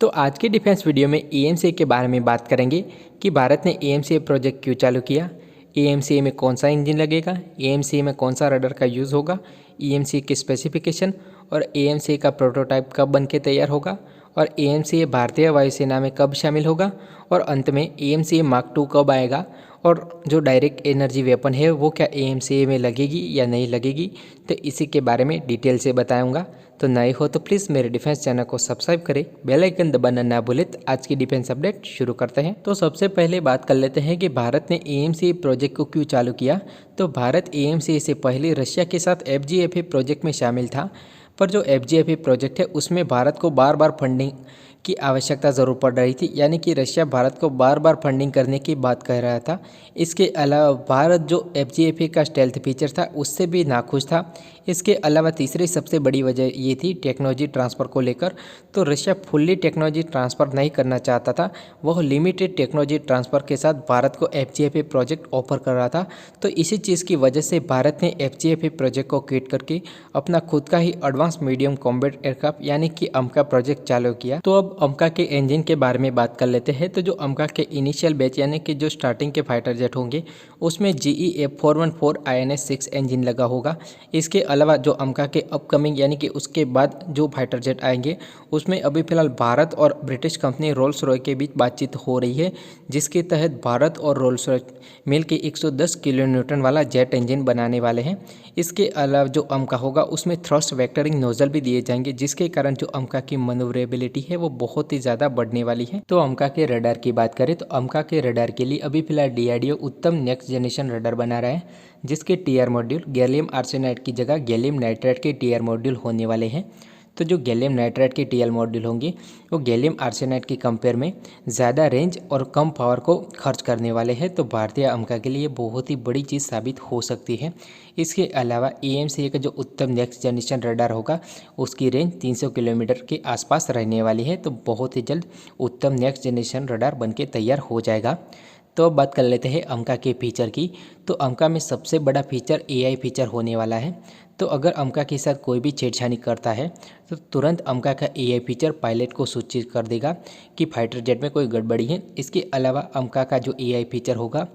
तो आज के डिफेंस वीडियो में एएमसीए के बारे में बात करेंगे कि भारत ने एएमसीए प्रोजेक्ट क्यों चालू किया, एएमसीए में कौन सा इंजन लगेगा, एएमसीए में कौन सा रडार का यूज़ होगा, एएमसीए के स्पेसिफिकेशन और एएमसीए का प्रोटोटाइप कब बन के तैयार होगा और एएमसीए भारतीय वायुसेना में कब शामिल होगा और अंत में एएमसीए मार्क 2 कब आएगा और जो डायरेक्ट एनर्जी वेपन है वो क्या एएमसीए में लगेगी या नहीं लगेगी, तो इसी के बारे में डिटेल से बताऊंगा। तो नए हो तो प्लीज़ मेरे डिफेंस चैनल को सब्सक्राइब करें, बेल आइकन दबाना ना भूलें। तो आज की डिफेंस अपडेट शुरू करते हैं। तो सबसे पहले बात कर लेते हैं कि भारत ने एएमसीए प्रोजेक्ट को क्यों चालू किया। तो भारत एएमसीए से पहले रशिया के साथ एफजीएफए प्रोजेक्ट में शामिल था, पर जो एफजीएफए प्रोजेक्ट है उसमें भारत को बार बार फंडिंग की आवश्यकता ज़रूर पड़ रही थी, यानी कि रशिया भारत को बार बार फंडिंग करने की बात कह रहा था। इसके अलावा भारत जो एफजीएफए का स्टेल्थ फीचर था उससे भी नाखुश था। इसके अलावा तीसरी सबसे बड़ी वजह ये थी टेक्नोलॉजी ट्रांसफ़र को लेकर। तो रशिया फुल्ली टेक्नोलॉजी ट्रांसफ़र नहीं करना चाहता था, वह लिमिटेड टेक्नोलॉजी ट्रांसफ़र के साथ भारत को एफजीएफए प्रोजेक्ट ऑफर कर रहा था। तो इसी चीज़ की वजह से भारत ने एफजीएफए प्रोजेक्ट को क्विट करके अपना खुद का ही एडवांस मीडियम कॉम्बैट एयरक्राफ्ट यानी कि अमका प्रोजेक्ट चालू किया। तो अब अमका के इंजन के बारे में बात कर लेते हैं। तो जो अमका के इनिशियल बैच यानी कि जो स्टार्टिंग के फाइटर जेट होंगे उसमें GE F414 INS-6 इंजन लगा होगा। इसके अलावा जो अमका के अपकमिंग यानी कि उसके बाद जो फाइटर जेट आएंगे उसमें अभी फिलहाल भारत और ब्रिटिश कंपनी रोल्स रॉय के बीच बातचीत हो रही है, जिसके तहत भारत और रोल्स रॉय मिल के 110 किलो न्यूटन वाला जेट इंजन बनाने वाले हैं। इसके अलावा जो अमका होगा उसमें थ्रस्ट वेक्टरिंग नोजल भी दिए जाएंगे, जिसके कारण जो अमका की मनोवरेबिलिटी है वो बहुत ही ज़्यादा बढ़ने वाली है। तो अमका के रडार की बात करें तो अमका के रडार के लिए अभी फिलहाल DRDO उत्तम नेक्स्ट जनरेशन रडार बना रहा है, जिसके TR मॉड्यूल गैलियम आर्सेनाइड की जगह गैलियम नाइट्राइड के TR मॉड्यूल होने वाले हैं। तो जो गैलियम नाइट्राइड के TL मॉड्यूल होंगे वो गैलियम आर्सेनाइड की कंपेयर में ज़्यादा रेंज और कम पावर को खर्च करने वाले हैं। तो भारतीय अमका के लिए बहुत ही बड़ी चीज़ साबित हो सकती है। इसके अलावा एएमसीए का जो उत्तम नेक्स्ट जनरेशन रडार होगा उसकी रेंज 300 किलोमीटर के आसपास रहने वाली है। तो बहुत ही जल्द उत्तम नेक्स्ट जनरेशन रडार बनके तैयार हो जाएगा। तो अब बात कर लेते हैं अमका के फीचर की। तो अमका में सबसे बड़ा फीचर AI फीचर होने वाला है। तो अगर अमका के साथ कोई भी छेड़छाड़ी करता है तो तुरंत अमका का AI फीचर पायलट को सूचित कर देगा कि फाइटर जेट में कोई गड़बड़ी है। इसके अलावा अमका का जो AI फीचर होगा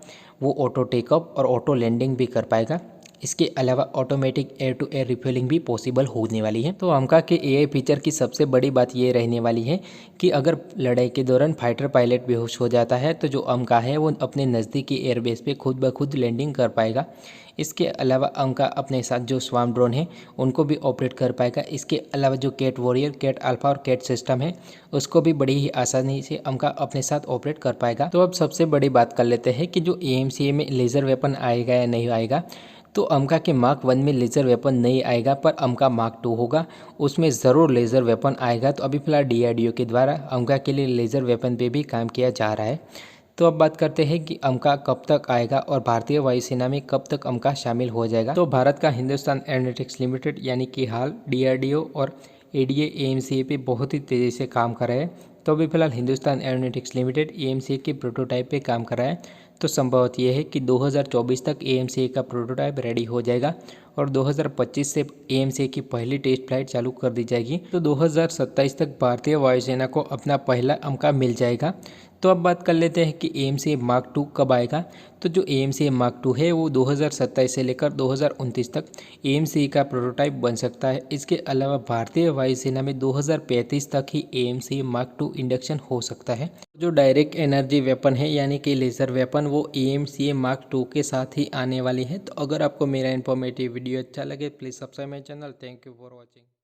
वो ऑटो टेकऑफ और ऑटो लैंडिंग भी कर पाएगा। इसके अलावा automatic air to air refuelling भी पॉसिबल होने वाली है। तो अमका के AI फीचर की सबसे बड़ी बात ये रहने वाली है कि अगर लड़ाई के दौरान फाइटर पायलट बेहोश हो जाता है तो जो अमका है वो अपने नज़दीकी एयरबेस पे खुद ब खुद लैंडिंग कर पाएगा। इसके अलावा अमका अपने साथ जो स्वार्म ड्रोन है उनको भी ऑपरेट कर पाएगा। इसके अलावा जो कैट वॉरियर, कैट अल्फा और कैट सिस्टम है उसको भी बड़ी ही आसानी से अमका अपने साथ ऑपरेट कर पाएगा। तो अब सबसे बड़ी बात कर लेते हैं कि जो AMCA में लेज़र वेपन आएगा या नहीं आएगा। तो अमका के मार्क 1 में लेज़र वेपन नहीं आएगा, पर अमका मार्क 2 होगा उसमें ज़रूर लेज़र वेपन आएगा। तो अभी फिलहाल DRDO के द्वारा अमका के लिए लेज़र वेपन पे भी काम किया जा रहा है। तो अब बात करते हैं कि अमका कब तक आएगा और भारतीय वायुसेना में कब तक अमका शामिल हो जाएगा। तो भारत का हिंदुस्तान एरोनॉटिक्स लिमिटेड यानी कि हाल DRDO और ADA AMCA पे बहुत ही तेज़ी से काम कर रहा है। तो अभी फिलहाल हिंदुस्तान एरोनॉटिक्स लिमिटेड AMCA के प्रोटोटाइप पे काम कर रहा है। तो संभवत यह है कि 2024 तक AMCA का प्रोटोटाइप रेडी हो जाएगा और 2025 से AMCA की पहली टेस्ट फ्लाइट चालू कर दी जाएगी। तो 2027 तक भारतीय वायुसेना को अपना पहला अमका मिल जाएगा। तो अब बात कर लेते हैं कि AMCA मार्क 2 कब आएगा। तो जो AMCA मार्क 2 है वो 2027 से लेकर 2029 तक AMCA का प्रोटोटाइप बन सकता है। इसके अलावा भारतीय वायुसेना में 2035 तक ही AMCA मार्क 2 इंडक्शन हो सकता है। जो डायरेक्ट एनर्जी वेपन है यानी कि लेज़र वेपन वो AMCA मार्क 2 के साथ ही आने वाली है। तो अगर आपको मेरा इन्फॉर्मेटिव वीडियो अच्छा लगे please subscribe my channel. Thank you for watching.